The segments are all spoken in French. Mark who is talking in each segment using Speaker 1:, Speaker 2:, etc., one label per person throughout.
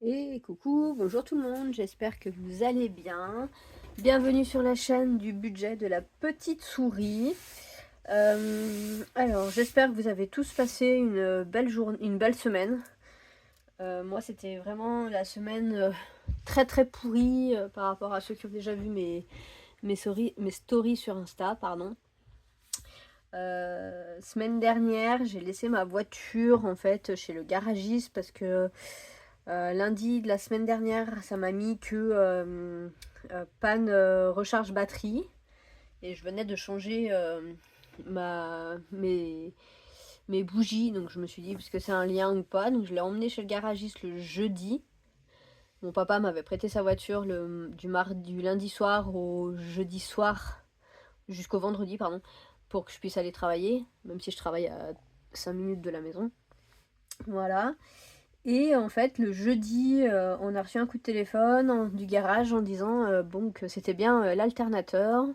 Speaker 1: Et coucou, bonjour tout le monde, j'espère que vous allez bien. Bienvenue sur la chaîne du budget de la petite souris. Alors, j'espère que vous avez tous passé une belle journée, une belle semaine. Moi, c'était vraiment la semaine très très pourrie par rapport à ceux qui ont déjà vu mes stories sur Insta, pardon. Semaine dernière, j'ai laissé ma voiture en fait chez le garagiste parce que lundi de la semaine dernière, ça m'a mis que panne recharge batterie. Et je venais de changer mes bougies. Donc je me suis dit, puisque c'est un lien ou pas. Donc je l'ai emmené chez le garagiste le jeudi. Mon papa m'avait prêté sa voiture du lundi soir au jeudi soir, jusqu'au vendredi, pardon, pour que je puisse aller travailler, même si je travaille à 5 minutes de la maison. Voilà. Et en fait, le jeudi, on a reçu un coup de téléphone du garage en disant bon, que c'était bien l'alternateur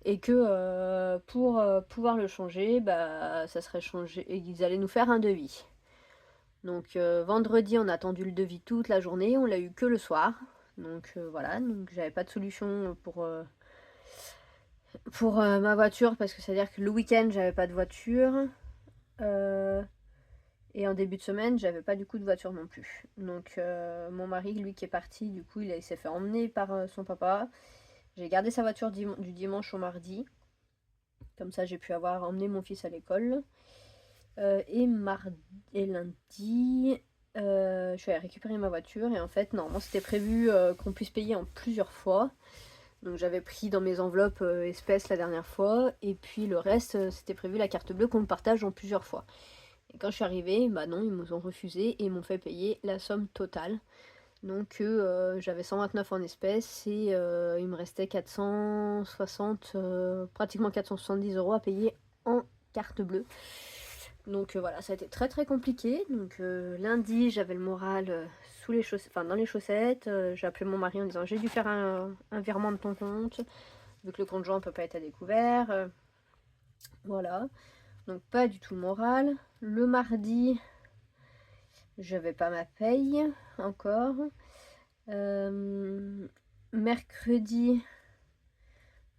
Speaker 1: et que pour pouvoir le changer, bah, ça serait changé et qu'ils allaient nous faire un devis. Donc vendredi, on a attendu le devis toute la journée, on l'a eu que le soir. Donc voilà, donc j'avais pas de solution pour ma voiture parce que c'est-à-dire que le week-end, j'avais pas de voiture. Euh, Et en début de semaine, j'avais pas du coup de voiture non plus. Donc mon mari, lui qui est parti, du coup, il s'est fait emmener par son papa. J'ai gardé sa voiture du dimanche au mardi. Comme ça, j'ai pu emmener mon fils à l'école. Et mardi et lundi, je suis allée récupérer ma voiture. Et en fait, normalement, c'était prévu qu'on puisse payer en plusieurs fois. Donc j'avais pris dans mes enveloppes espèces la dernière fois. Et puis le reste, c'était prévu la carte bleue qu'on partage en plusieurs fois. Et quand je suis arrivée, bah non, ils m'ont refusé et m'ont fait payer la somme totale. Donc j'avais 129 en espèces et il me restait 460, pratiquement 470 euros à payer en carte bleue. Donc voilà, ça a été très très compliqué. Donc lundi, j'avais le moral sous les chaussettes, enfin dans les chaussettes. J'ai appelé mon mari en disant j'ai dû faire un virement de ton compte, vu que le compte joint ne peut pas être à découvert. Voilà. Donc pas du tout le moral. Le mardi, j'avais pas ma paye encore. Euh, Mercredi,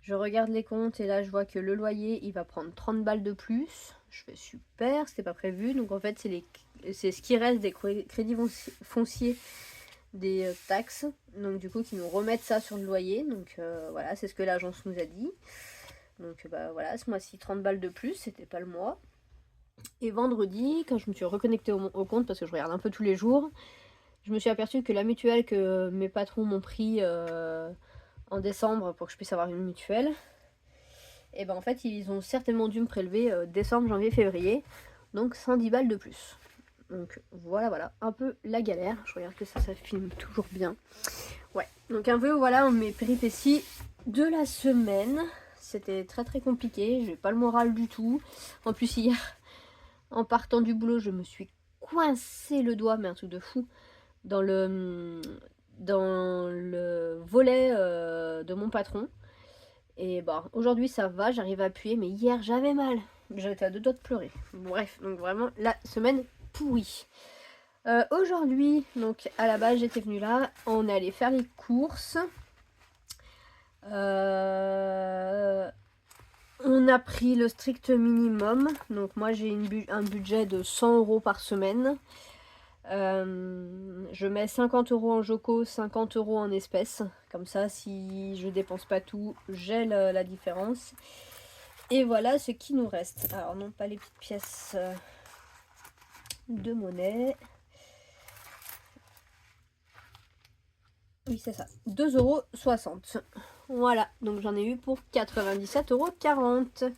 Speaker 1: je regarde les comptes et là je vois que le loyer il va prendre 30 balles de plus. Je fais super, c'était pas prévu. Donc en fait c'est ce qui reste des crédits fonciers des taxes. Donc du coup qui nous remettent ça sur le loyer. Donc voilà, c'est ce que l'agence nous a dit. Donc bah voilà, ce mois-ci 30 balles de plus, c'était pas le mois. Et vendredi, quand je me suis reconnectée au compte, parce que je regarde un peu tous les jours, je me suis aperçue que la mutuelle que mes patrons m'ont pris en décembre pour que je puisse avoir une mutuelle, et ben en fait ils ont certainement dû me prélever décembre, janvier, février, donc 110 balles de plus. Donc voilà, un peu la galère. Je regarde que ça filme toujours bien. Ouais, donc un peu voilà mes péripéties de la semaine. C'était très très compliqué, j'ai pas le moral du tout. En plus hier, en partant du boulot, je me suis coincé le doigt, mais un truc de fou, dans le volet de mon patron. Et bon, aujourd'hui ça va, j'arrive à appuyer, mais hier j'avais mal. J'étais à deux doigts de pleurer. Bref, donc vraiment la semaine pourrie. Aujourd'hui, donc à la base j'étais venue là, on est allé faire les courses. On a pris le strict minimum. Donc moi j'ai un budget de 100 euros par semaine. Je mets 50 euros en Joco, 50 euros en espèces. Comme ça, si je dépense pas tout, j'ai la différence. Et voilà ce qui nous reste. Alors non, pas les petites pièces de monnaie. Oui, c'est ça. 2,60 €. Voilà, donc j'en ai eu pour 97,40 €.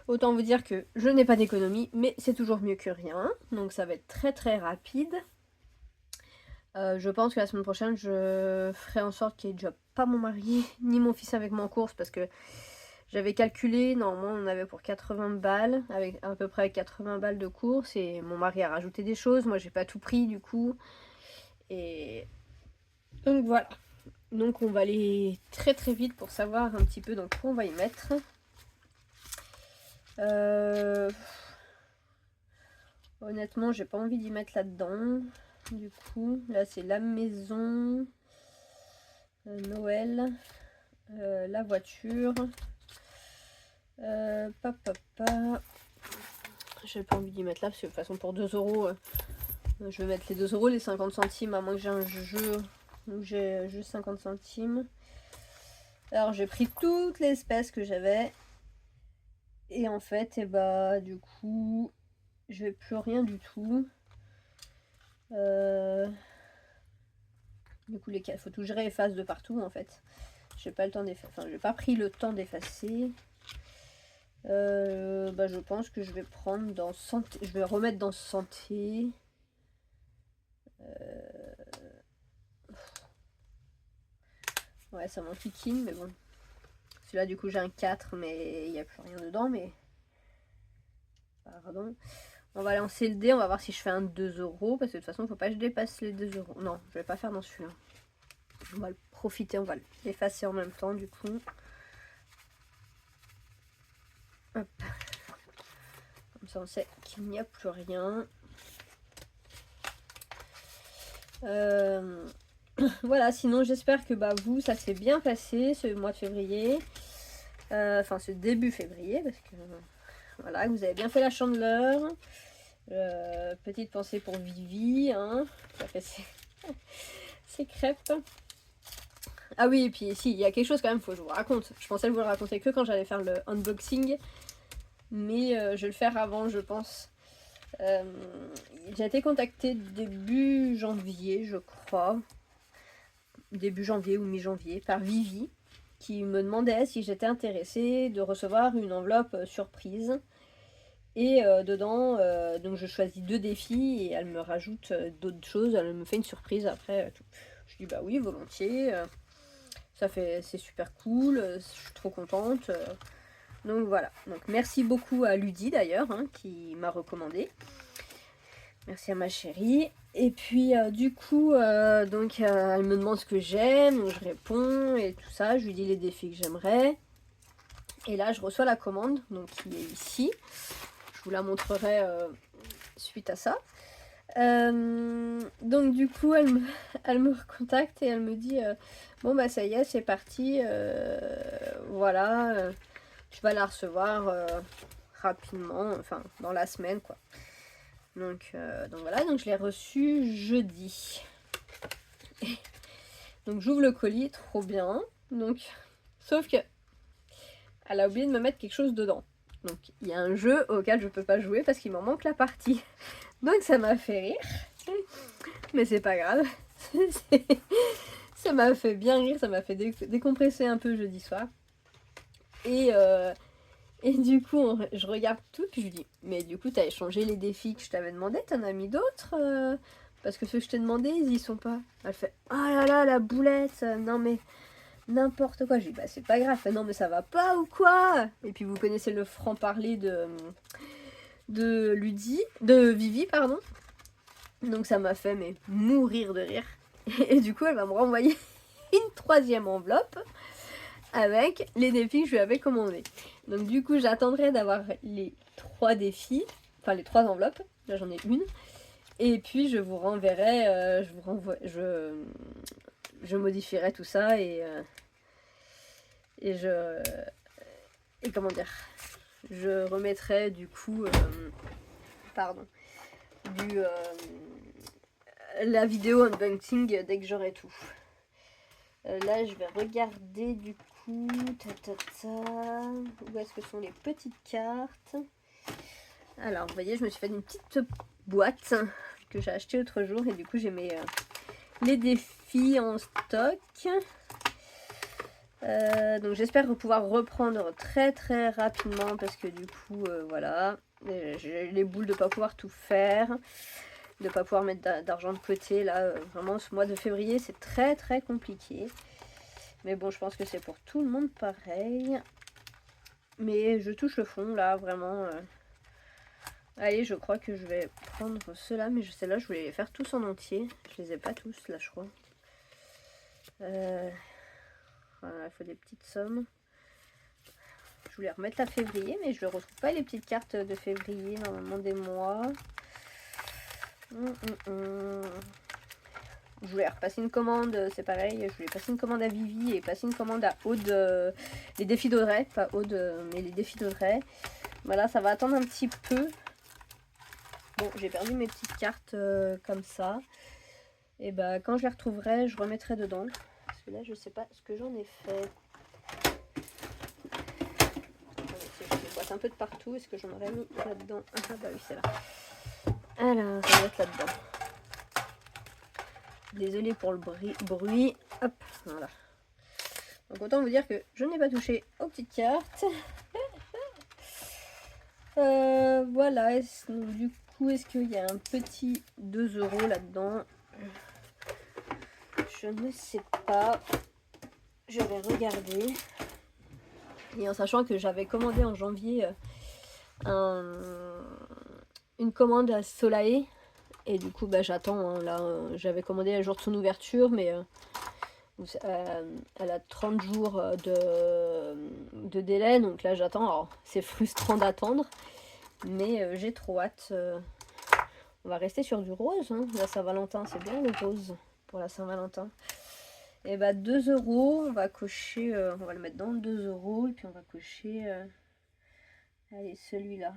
Speaker 1: Autant vous dire que je n'ai pas d'économie, mais c'est toujours mieux que rien. Donc ça va être très très rapide. Je pense que la semaine prochaine, je ferai en sorte qu'il n'y ait déjà pas mon mari ni mon fils avec moi en course parce que j'avais calculé, normalement on avait pour 80 balles, avec à peu près 80 balles de course et mon mari a rajouté des choses, moi j'ai pas tout pris du coup. Et donc voilà. Donc on va aller très très vite pour savoir un petit peu dans quoi on va y mettre. Honnêtement, j'ai pas envie d'y mettre là-dedans. Du coup, là c'est la maison, Noël, la voiture, papa. J'ai pas envie d'y mettre là parce que de toute façon pour 2 euros, je vais mettre les 2 euros, les 50 centimes, à moins que j'ai un jeu où j'ai juste 50 centimes. Alors j'ai pris toutes les espèces que j'avais. Et en fait, et bah du coup, je vais plus rien du tout. Du coup, il faut tout que je réefface de partout en fait. J'ai pas le temps d'effacer. Enfin, j'ai pas pris le temps d'effacer. Bah, je pense que je vais prendre dans santé. Je vais remettre dans santé. Ouais, ça m'enquiquine, mais bon. Celui-là, du coup, j'ai un 4, mais il n'y a plus rien dedans, mais... Pardon. On va lancer le dé, on va voir si je fais un 2 euros, parce que de toute façon, il faut pas que je dépasse les 2 euros. Non, je vais pas faire dans celui-là. On va le profiter, on va l'effacer en même temps, du coup. Hop. Comme ça, on sait qu'il n'y a plus rien. Voilà, sinon j'espère que bah, vous, ça s'est bien passé ce mois de février. Enfin, ce début février, parce que voilà, vous avez bien fait la chandeleur. Petite pensée pour Vivi, hein, qui a fait ses crêpes. Ah oui, et puis si, il y a quelque chose quand même, faut que je vous raconte. Je pensais vous le raconter que quand j'allais faire le unboxing, mais je vais le faire avant, je pense. J'ai été contactée début janvier, je crois. Début janvier ou mi-janvier, par Vivi, qui me demandait si j'étais intéressée de recevoir une enveloppe surprise. Et dedans, donc je choisis 2 défis et elle me rajoute d'autres choses, elle me fait une surprise après. Tout. Je dis bah oui, volontiers, c'est super cool, je suis trop contente. Donc voilà, donc merci beaucoup à Ludie d'ailleurs, hein, qui m'a recommandé. Merci à ma chérie. Et puis du coup, donc elle me demande ce que j'aime, donc je réponds et tout ça, je lui dis les défis que j'aimerais. Et là, je reçois la commande, donc qui est ici. Je vous la montrerai suite à ça. Donc du coup, elle me recontacte et elle me dit bon bah ça y est, c'est parti. Voilà, tu vas la recevoir rapidement, enfin dans la semaine quoi. Donc voilà, donc je l'ai reçu jeudi. Donc j'ouvre le colis, trop bien. Donc, sauf que elle a oublié de me mettre quelque chose dedans. Donc il y a un jeu auquel je peux pas jouer parce qu'il m'en manque la partie. Donc ça m'a fait rire. Mais c'est pas grave. Ça m'a fait bien rire, ça m'a fait décompresser un peu jeudi soir. Et du coup, je regarde tout, puis je lui dis, mais du coup, t'as échangé les défis que je t'avais demandé, t'en as mis d'autres parce que ceux que je t'ai demandé, ils y sont pas. Elle fait, oh là là, la boulette, non mais n'importe quoi. Je dis, bah c'est pas grave, non mais ça va pas ou quoi? Et puis vous connaissez le franc-parler de Vivi, pardon. Donc ça m'a fait mais mourir de rire. Et du coup, elle va me renvoyer une 3e enveloppe avec les défis que je lui avais commandés. Donc du coup, j'attendrai d'avoir les 3 défis, enfin les 3 enveloppes. Là, j'en ai une. Et puis, je vous renverrai, je modifierai tout ça et comment dire, je remettrai du coup, la vidéo unboxing dès que j'aurai tout. Là, je vais regarder du coup. Où est-ce que sont les petites cartes? Alors, vous voyez, je me suis fait une petite boîte que j'ai achetée l'autre jour. Et du coup, j'ai mis les défis en stock. Donc, j'espère pouvoir reprendre très très rapidement. Parce que du coup, voilà. J'ai les boules de ne pas pouvoir tout faire. De ne pas pouvoir mettre d'argent de côté. Là, vraiment, ce mois de février, c'est très très compliqué. Mais bon, je pense que c'est pour tout le monde pareil. Mais je touche le fond, là, vraiment. Allez, je crois que je vais prendre ceux-là. Mais ceux-là, je voulais les faire tous en entier. Je les ai pas tous, là, je crois. Voilà, il faut des petites sommes. Je voulais remettre la février, mais je ne retrouve pas les petites cartes de février, normalement des mois. Je voulais repasser une commande, c'est pareil, je voulais passer une commande à Vivi et passer une commande à Aude, les défis d'Audrey, pas Aude, mais les défis d'Audrey. Voilà, ça va attendre un petit peu. Bon, j'ai perdu mes petites cartes comme ça. Et bah quand je les retrouverai, je remettrai dedans. Parce que là, je sais pas ce que j'en ai fait. Je les boite un peu de partout. Est-ce que j'en aurais mis là-dedans? Ah bah oui, c'est là. Alors, ça va être là-dedans. Désolée pour le bruit. Hop, voilà. Donc autant vous dire que je n'ai pas touché aux petites cartes. Voilà. Donc, du coup, est-ce qu'il y a un petit 2 € là-dedans? Je ne sais pas. Je vais regarder. Et en sachant que j'avais commandé en janvier une commande à Solae. Et du coup, bah, j'attends. Hein, là, j'avais commandé le jour de son ouverture, mais elle a 30 jours de délai. Donc là, j'attends. Alors, c'est frustrant d'attendre. Mais j'ai trop hâte. On va rester sur du rose. Hein, la Saint-Valentin, c'est bien le rose pour la Saint-Valentin. Et bah 2 €, on va cocher, on va le mettre dans le 2 € et puis on va cocher, allez, celui-là.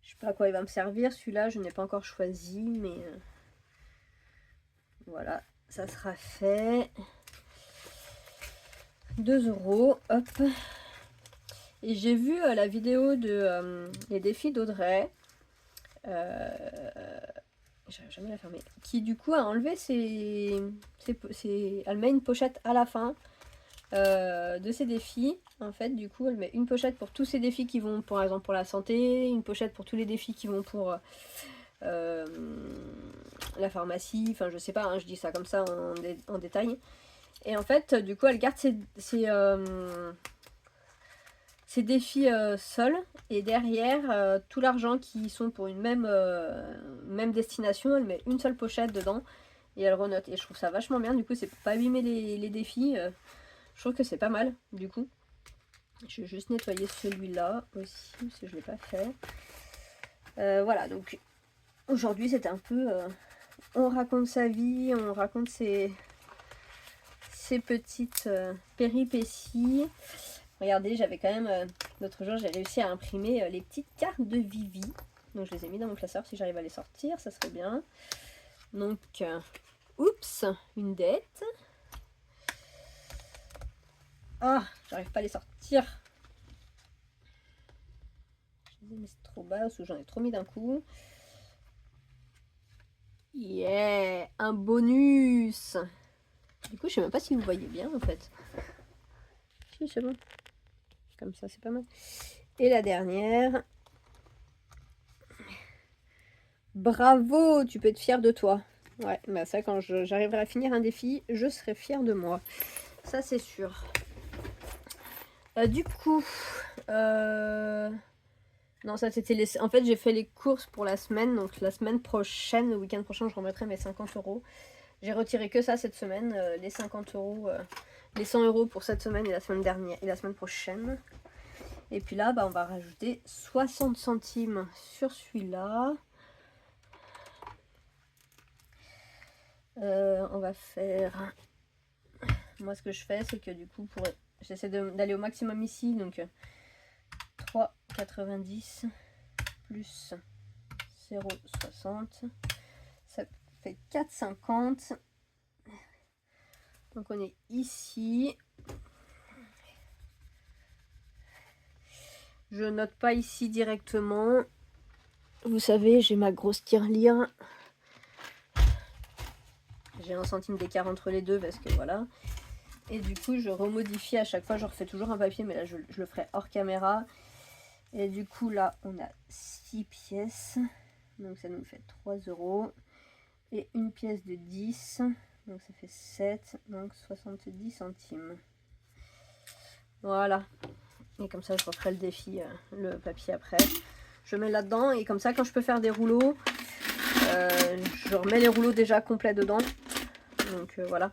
Speaker 1: Je sais pas à quoi il va me servir, celui-là, je n'ai pas encore choisi, mais voilà, ça sera fait. 2 €, hop. Et j'ai vu la vidéo de les défis d'Audrey. J'arrive jamais à la fermer. Qui du coup a enlevé elle met une pochette à la fin de ses défis. En fait, du coup, elle met une pochette pour tous ses défis qui vont, par exemple, pour la santé, une pochette pour tous les défis qui vont pour la pharmacie. Enfin, je sais pas, hein, je dis ça comme ça en détail. Et en fait, du coup, elle garde ses défis seuls, et derrière tout l'argent qui sont pour une même destination, elle met une seule pochette dedans et elle renote. Et je trouve ça vachement bien, du coup c'est pour pas abîmer les défis. Je trouve que c'est pas mal du coup. Je vais juste nettoyer celui-là aussi parce que je l'ai pas fait. Voilà, donc aujourd'hui c'était un peu on raconte sa vie, on raconte ses petites péripéties. Regardez, j'avais quand même, l'autre jour, j'ai réussi à imprimer les petites cartes de Vivi. Donc je les ai mis dans mon classeur, si j'arrive à les sortir, ça serait bien. Donc, oups, une dette. Ah, j'arrive pas à les sortir. Je les ai mis trop bas, ou j'en ai trop mis d'un coup. Yeah, un bonus. Du coup, je sais même pas si vous voyez bien, en fait. Si, c'est bon. Comme ça, c'est pas mal. Et la dernière. Bravo, tu peux être fière de toi. Ouais, bah ça, quand j'arriverai à finir un défi, je serai fière de moi. Ça, c'est sûr. Du coup, non, ça c'était les... En fait, j'ai fait les courses pour la semaine. Donc la semaine prochaine, le week-end prochain, je remettrai mes 50 €. J'ai retiré que ça cette semaine. Les 50 €, les 100 € pour cette semaine et la semaine dernière et la semaine prochaine. Et puis là, bah, on va rajouter 60 centimes sur celui-là. On va faire... Moi, ce que je fais, c'est que du coup, j'essaie d'aller au maximum ici. Donc, 3,90 plus 0,60. Ça fait 4,50. Donc, on est ici. Je note pas ici directement. Vous savez, j'ai ma grosse tirelire. J'ai 1 centime d'écart entre les deux parce que voilà. Et du coup, je remodifie à chaque fois. Je refais toujours un papier, mais là, je le ferai hors caméra. Et du coup, là, on a 6 pièces. Donc, ça nous fait 3 €. Et une pièce de 10. Donc, ça fait 7. Donc, 70 centimes. Voilà. Et comme ça, je referai le défi, le papier après. Je mets là-dedans. Et comme ça, quand je peux faire des rouleaux, je remets les rouleaux déjà complets dedans. Donc, voilà.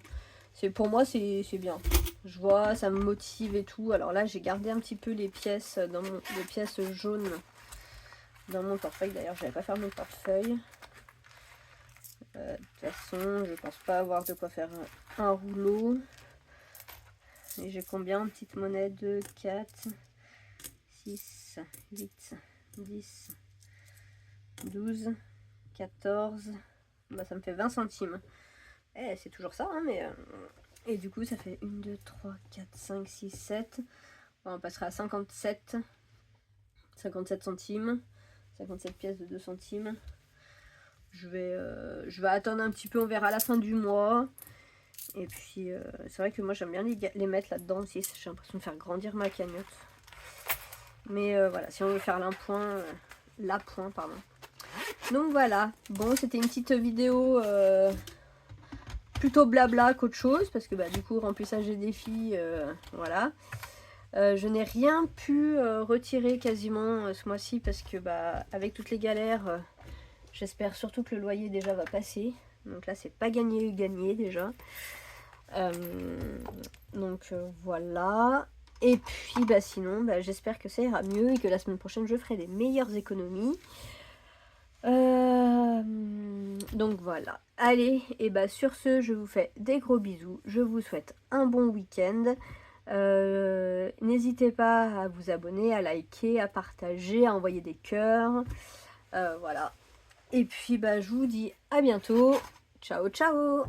Speaker 1: Pour moi, c'est bien. Je vois, ça me motive et tout. Alors là, j'ai gardé un petit peu les pièces les pièces jaunes dans mon portefeuille. D'ailleurs, je vais pas faire mon portefeuille. De toute façon, je pense pas avoir de quoi faire un rouleau. Et j'ai combien en petite monnaie? 2, 4, 6, 8, 10, 12, 14. Bah, ça me fait 20 centimes. Eh, c'est toujours ça, hein, mais... Et du coup, ça fait 1, 2, 3, 4, 5, 6, 7. Bon, on passera à 57 centimes. 57 pièces de 2 centimes. Je vais attendre un petit peu, on verra à la fin du mois. Et puis, c'est vrai que moi, j'aime bien les mettre là-dedans aussi. J'ai l'impression de faire grandir ma cagnotte. Mais voilà, si on veut faire l'appoint, pardon. Donc voilà, bon, c'était une petite vidéo plutôt blabla qu'autre chose. Parce que bah, du coup, remplissage des défis, voilà. Je n'ai rien pu retirer quasiment ce mois-ci parce que bah, avec toutes les galères, j'espère surtout que le loyer déjà va passer. Donc là, c'est pas gagné déjà. Donc voilà. Et puis bah, sinon, bah, j'espère que ça ira mieux et que la semaine prochaine, je ferai des meilleures économies. Donc voilà. Allez, et bah sur ce, je vous fais des gros bisous. Je vous souhaite un bon week-end. N'hésitez pas à vous abonner, à liker, à partager, à envoyer des cœurs. Voilà. Et puis bah je vous dis à bientôt. Ciao ciao.